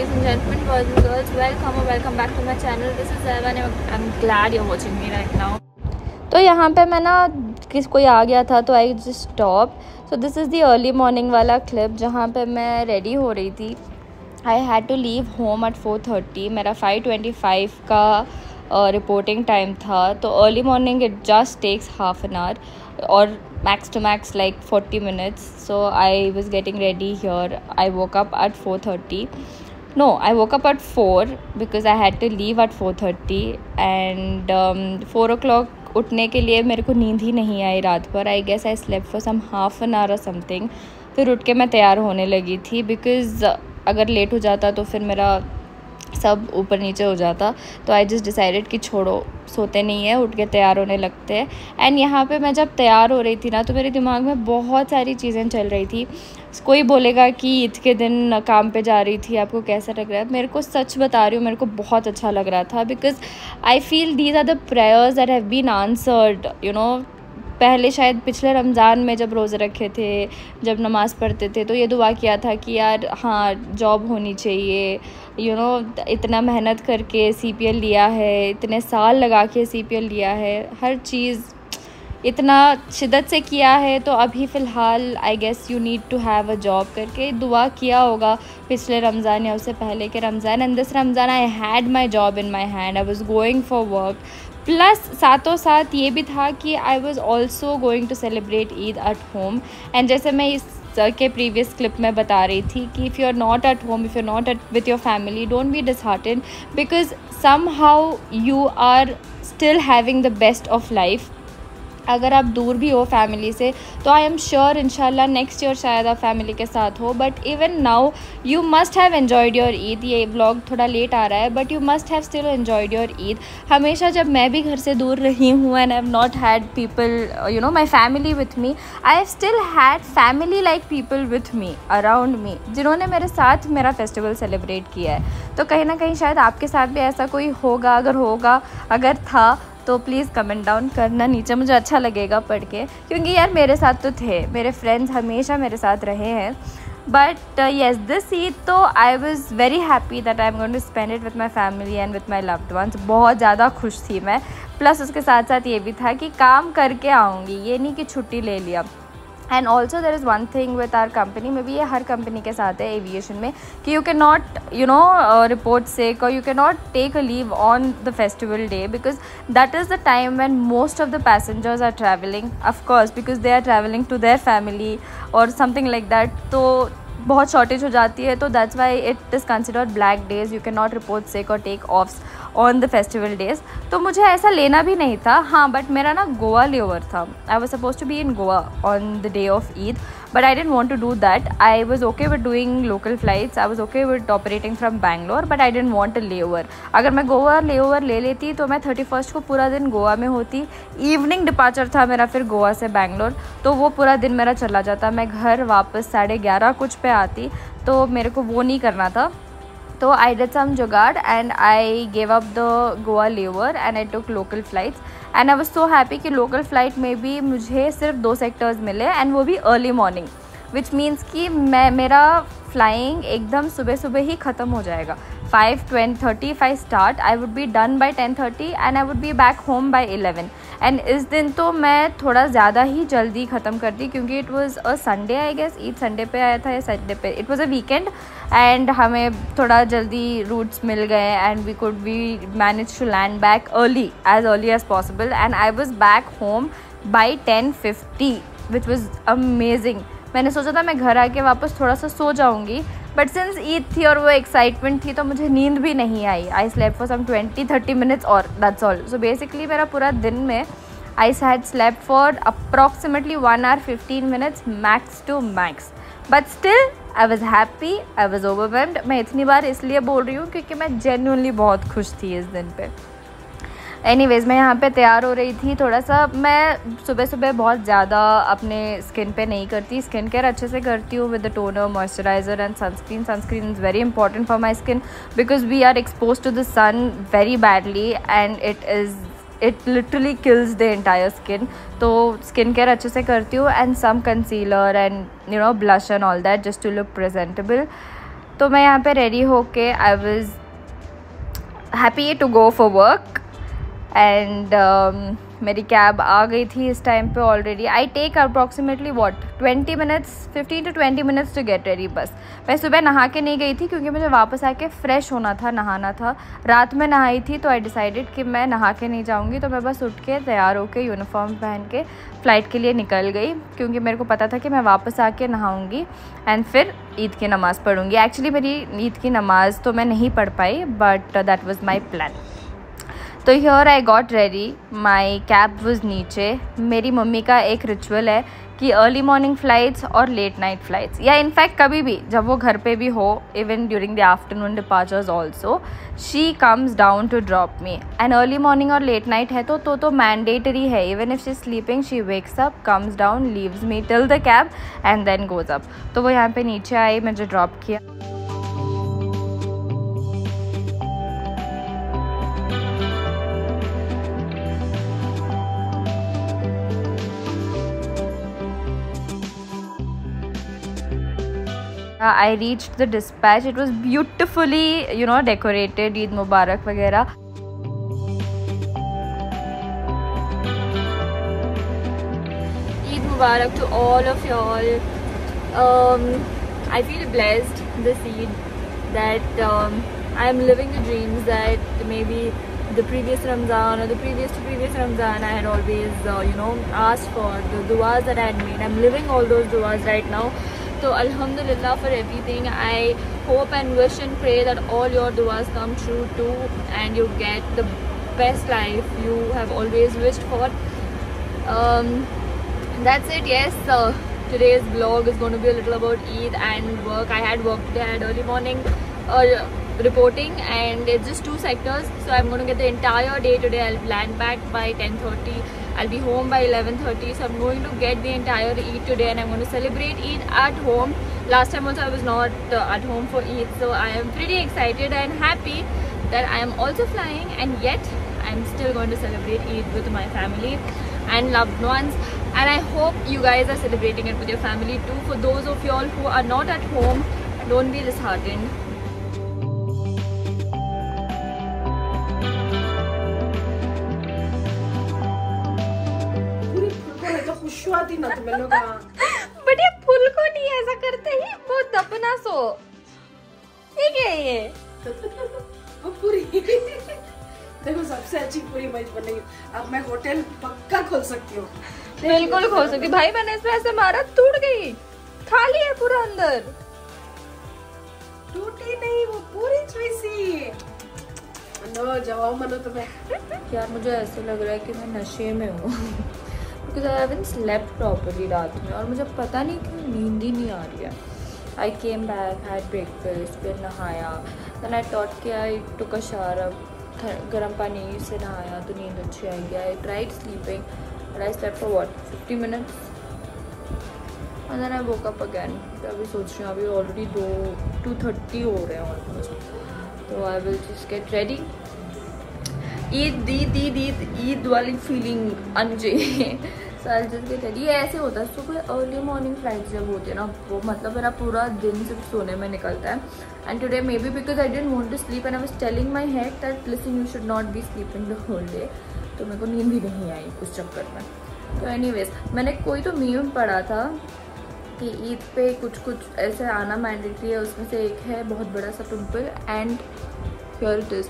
ladies and gentlemen, boys and girls, welcome or welcome back to my channel. This is Evan and I'm glad you're watching me right now. तो यहाँ पे मैं ना कोई आ गया था तो I just stop. So this is the early morning वाला क्लिप जहाँ पे मैं रेडी हो रही थी. I had to leave home at 4:30. मेरा 5:25 का रिपोर्टिंग टाइम था. तो early morning it just takes half an hour और max to max like 40 minutes. So I was getting ready here. I woke up at 4:30. No, I woke up at 4 because I had to leave at 4:30 and 4 o'clock उठने के लिए मेरे को नींद ही नहीं आई रात पर. I guess I slept for some half an hour और समथिंग. फिर उठ के मैं तैयार होने लगी थी बिकॉज़ अगर लेट हो जाता तो फिर मेरा सब ऊपर नीचे हो जाता. तो आई जस्ट डिसाइडेड कि छोड़ो, सोते नहीं है, उठ के तैयार होने लगते हैं. एंड यहाँ पे मैं जब तैयार हो रही थी ना तो मेरे दिमाग में बहुत सारी चीज़ें चल रही थी. कोई बोलेगा कि ईद के दिन काम पे जा रही थी, आपको कैसा लग रहा है. मेरे को सच बता रही हूँ, मेरे को बहुत अच्छा लग रहा था because I feel these are the prayers that have been answered. You know, पहले शायद पिछले रमज़ान में जब रोज़े रखे थे, जब नमाज़ पढ़ते थे तो ये दुआ किया था कि यार हाँ जॉब होनी चाहिए. यू नो, इतना मेहनत करके CPL लिया है, इतने साल लगा के CPL लिया है, हर चीज़ इतना शिद्दत से किया है. तो अभी फ़िलहाल I guess you need to have a job करके दुआ किया होगा पिछले रमज़ान या उससे पहले के Ramzan. And this Ramzan I had my job in my hand. I was going for work. Plus साथों साथ ये भी था कि I was also going to celebrate Eid at home. And जैसे मैं इस के प्रीवियस क्लिप में बता रही थी कि if you are not at home, if you are not at with your family, don't be disheartened because somehow you are still having the best of life. अगर आप दूर भी हो फैमिली से तो आई एम श्योर इंशाल्लाह next year शायद आप फैमिली के साथ हो. But even now you must have enjoyed your Eid. ये व्लॉग थोड़ा लेट आ रहा है but you must have still enjoyed your Eid. हमेशा जब मैं भी घर से दूर रही हूँ and I have not had people, you know, my family with me, I have still had family like people with me, around me, जिन्होंने मेरे साथ मेरा फेस्टिवल सेलिब्रेट किया है. तो कहीं ना कहीं शायद आपके साथ भी ऐसा कोई होगा. अगर था तो प्लीज़ कमेंट डाउन करना नीचे, मुझे अच्छा लगेगा पढ़ के, क्योंकि यार मेरे साथ तो थे, मेरे फ्रेंड्स हमेशा मेरे साथ रहे हैं. बट येस, दिस ईद तो I was very happy that I am going to spend it with my family and with my loved ones. बहुत ज़्यादा खुश थी मैं. प्लस उसके साथ साथ ये भी था कि काम करके आऊँगी, ये नहीं कि छुट्टी ले लिया. And also there is one thing with our company, may be ये हर कंपनी के साथ है एविएशन में, कि you can not, you know, report sick और you can not take a leave on the festival day because that is the time when most of the passengers are travelling, of course because they are travelling to their family और something like that. तो बहुत shortage हो जाती है. तो that's why it is considered black days. You can not report sick और take offs on the festival days. तो मुझे ऐसा लेना भी नहीं था. हाँ, बट मेरा ना गोवा लेओवर था. I was suppose to be in Goa on the day of Eid but I didn't want to do that. I was okay with doing local flights. I was okay with operating from Bangalore but I didn't want a layover. अगर मैं Goa layover ले लेती तो मैं 31st को पूरा दिन गोवा में होती. इवनिंग डिपार्चर था मेरा फिर गोवा से बैंगलोर, तो वो पूरा दिन मेरा चला जाता. मैं घर वापस 11:30 कुछ पे आती. तो मेरे को वो नहीं करना था. तो आई डिड सम जुगाड़ and I gave up the Goa layover and I took local flights. And I was so happy कि लोकल फ़्लाइट में भी मुझे सिर्फ 2 सेक्टर्स मिले एंड वो भी अर्ली मॉर्निंग, विच मीन्स कि मेरा फ्लाइंग एकदम सुबह सुबह ही ख़त्म हो जाएगा. 5:30 if I start, I would be done by 10:30 and I would be back home by 11. And इस दिन तो मैं थोड़ा ज़्यादा ही जल्दी ख़त्म कर दी क्योंकि it was a Sunday. I guess Eid Sunday पे आया था या संडे पे, it was a weekend and हमें थोड़ा जल्दी रूट्स मिल गए and we manage to land back early as possible and I was back home by 10:50 which was amazing. मैंने सोचा था मैं घर आके वापस थोड़ा सा सो जाऊँगी बट सिंस ईद थी और वो एक्साइटमेंट थी तो मुझे नींद भी नहीं आई. I slept for some 20-30 minutes और दैट्स ऑल. सो बेसिकली मेरा पूरा दिन में I had slept for approximately 1 hour 15 minutes max to max. But still I was happy, I was overwhelmed. मैं इतनी बार इसलिए बोल रही हूँ क्योंकि मैं जेन्युइनली बहुत खुश थी इस दिन पे. एनीवेज़, मैं यहाँ पे तैयार हो रही थी. थोड़ा सा मैं सुबह सुबह बहुत ज़्यादा अपने स्किन पे नहीं करती. स्किन केयर अच्छे से करती हूँ with the toner, moisturiser and sunscreen. Sunscreen is very important for my skin because we are expose to the sun very badly and it literally kills the entire skin. तो skin care अच्छे से करती हूँ and some concealer and you know blush and all that just to look presentable. तो मैं यहाँ पे ready होके I was happy to go for work and मेरी कैब आ गई थी इस टाइम पे already. I take approximately 20 minutes 15 to 20 minutes to get ready. बस मैं सुबह नहा के नहीं गई थी क्योंकि मुझे वापस आके फ्रेश होना था, नहाना था. रात में नहाई थी तो आई डिसाइडेड कि मैं नहा के नहीं जाऊँगी. तो मैं बस उठ के तैयार होके यूनिफॉर्म पहन के फ़्लाइट के लिए निकल गई क्योंकि मेरे को पता था कि मैं वापस आके नहाऊँगी एंड फिर ईद की नमाज़ पढ़ूँगी. एक्चुअली मेरी ईद की नमाज़ तो मैं नहीं पढ़ पाई but that was my plan. तो here I got ready. My cab was नीचे. मेरी मम्मी का एक रिचुअल है कि अर्ली मॉर्निंग फ़्लाइट्स और लेट नाइट फ़्लाइट्स या इनफैक्ट कभी भी जब वो घर पे भी हो, even during the afternoon departures also, she comes down to drop me. And early morning और लेट नाइट है तो मैंडेटरी है. Even if she sleeping she wax up, comes down, leaves me till the cab and then goes up. तो वो यहाँ पे नीचे आई, मुझे ड्रॉप किया. I reached the dispatch. It was beautifully, decorated. Eid Mubarak वगैरह. Eid Mubarak to all of y'all. I feel blessed this Eid that I am living the dreams that maybe the previous Ramzan or the previous to previous Ramzan I had always, asked for. The duas that I had made. I'm living all those duas right now. So alhamdulillah for everything. I hope and wish and pray that all your duas come true too and you get the best life you have always wished for. That's it. Yes, today's vlog is going to be a little about Eid and work. I had work today. I had early morning reporting and it's just 2 sectors, so I'm going to get the entire day today. I'll land back by 10:30. I'll be home by 11:30, so I'm going to get the entire Eid today and I'm going to celebrate Eid at home. Last time also I was not at home for Eid, so I am pretty excited and happy that I am also flying and yet I'm still going to celebrate Eid with my family and loved ones. And I hope you guys are celebrating it with your family too. For those of y'all who are not at home, don't be disheartened. But ये फूल को नहीं ऐसा करते ही वो दबना सो. ये क्या है ये? वो पूरी देखो सबसे अच्छी पूरी मैच बनेगी. अब मैं होटल पक्का खोल सकती हूँ. बिल्कुल खोल सकती भाई. मैंने इसमें ऐसे मारा, टूट गई. खाली है पूरा अंदर. टूटी नहीं, वो पूरी चुईसी. नो जवाब मनो तुम्हें. यार मुझे ऐसे लग रहा है कि मैं नशे में हूँ because I haven't slept properly रात में और मुझे पता नहीं क्यों नींद ही नहीं आ रही है. I came back, had breakfast, फिर नहाया. Then I thought कि I took a shower. गर्म पानी से नहाया तो नींद अच्छी आएगी. I tried sleeping but I slept for what 50 minutes and then I woke up again. तो अभी सोच रही हूँ, अभी ऑलरेडी 2:30 हो रहे हैं ऑलमोस्ट. तो I will just get ready. Eid वाली फीलिंग आनी चाहिए. ये ऐसे होता है सुबह अर्ली मॉर्निंग फ्लाइट जब होती है ना, वो मतलब मेरा पूरा दिन सिर्फ सोने में निकलता है. And today may be because I didn't want to sleep and I was telling my head that listen you should not be sleeping the whole day. तो मेरे को नींद भी नहीं आई उस चक्कर में. तो एनीवेज मैंने कोई तो मीम पढ़ा था कि ईद पे कुछ ऐसे आना मैंडेटरी है. उसमें से एक है बहुत बड़ा सा pimple and here it is.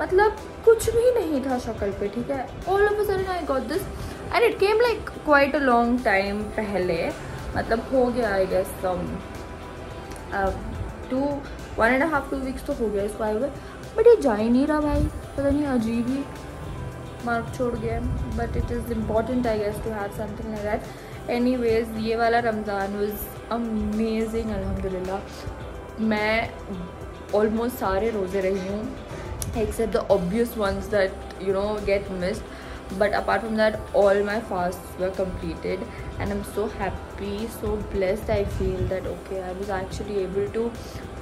मतलब कुछ भी नहीं था शक्ल पे, ठीक है. All of a sudden I got this and it came like quite a long time पहले. मतलब हो गया आई गेस 1.5-2 वीक्स तो हो गया इसको आए हुए. बट ये जा ही नहीं रहा भाई, पता नहीं अजीब ही मार्क छोड़ गया. But it is important I guess to have something like that. Anyways ये वाला रमज़ान वाज अमेजिंग अल्हम्दुलिल्लाह. मैं ऑलमोस्ट सारे रोज़े रही हूँ except the obvious ones that get missed, but apart from that all my fasts were completed and I'm so happy, so blessed. I feel that okay, I was actually able to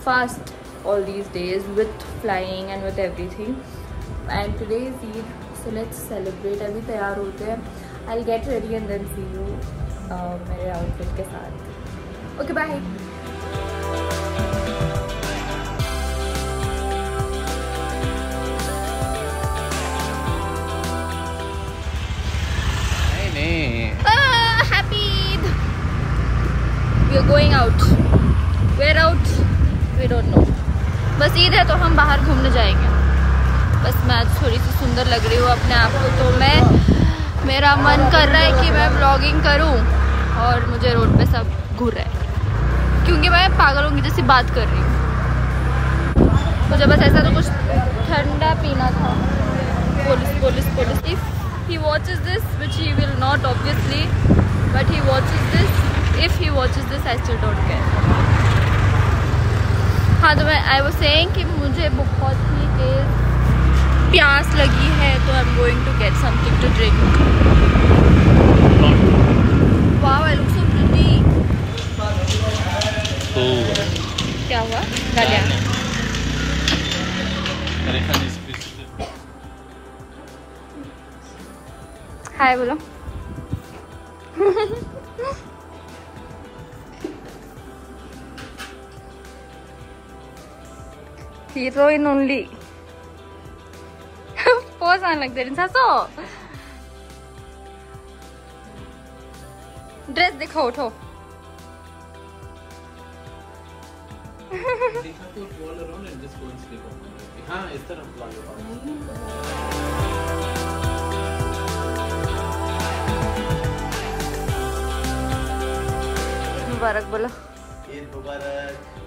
fast all these days with flying and with everything. And today is Eid, so let's celebrate. अभी तैयार होते हैं. I'll get ready and then see you मेरे outfit के साथ. Okay, bye. Out, where out, we don't know. बस ईद है तो हम बाहर घूमने जाएंगे। बस मैं आज थोड़ी सी सुंदर लग रही हूँ अपने आप को, तो मेरा मन कर रहा है कि मैं व्लॉगिंग करूँ और मुझे रोड पे सब घूर रहा है क्योंकि मैं पागलों की जैसी बात कर रही हूँ। मुझे बस ऐसा तो कुछ ठंडा पीना था। Police. If he watches this, which he will not obviously, but he watches this. If he watches this, I still don't care. हाँ, तो I was saying कि मुझे बहुत ही तेज प्यास लगी है, तो I'm going to get something to drink. Wow, I look so pretty. क्या हुआ? गालियाँ? हाय बोलो। Heroine only. Pose on like that. Saso. Dress दिखाओ उठो। देखा तो roll around and just go and sleep on it. हाँ, इस तरह मुबारक बोलो। ईद मुबारक।